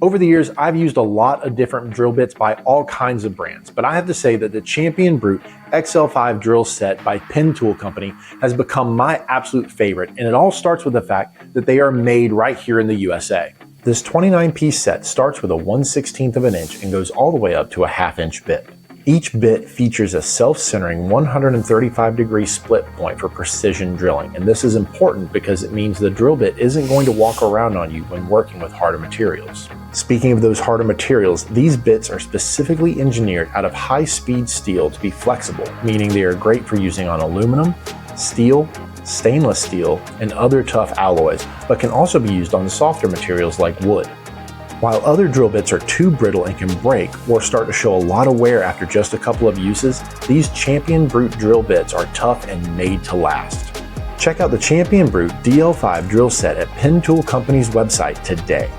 Over the years, I've used a lot of different drill bits by all kinds of brands, but I have to say that the Champion Brute XL5 drill set by Penn Tool Company has become my absolute favorite, and it all starts with the fact that they are made right here in the USA. This 29-piece set starts with a 1/16 of an inch and goes all the way up to a 1/2 inch bit. Each bit features a self-centering 135-degree split point for precision drilling, and this is important because it means the drill bit isn't going to walk around on you when working with harder materials. Speaking of those harder materials, these bits are specifically engineered out of high-speed steel to be flexible, meaning they are great for using on aluminum, steel, stainless steel, and other tough alloys, but can also be used on the softer materials like wood. While other drill bits are too brittle and can break or start to show a lot of wear after just a couple of uses, these Champion Brute drill bits are tough and made to last. Check out the Champion Brute DL5 drill set at Penn Tool Company's website today.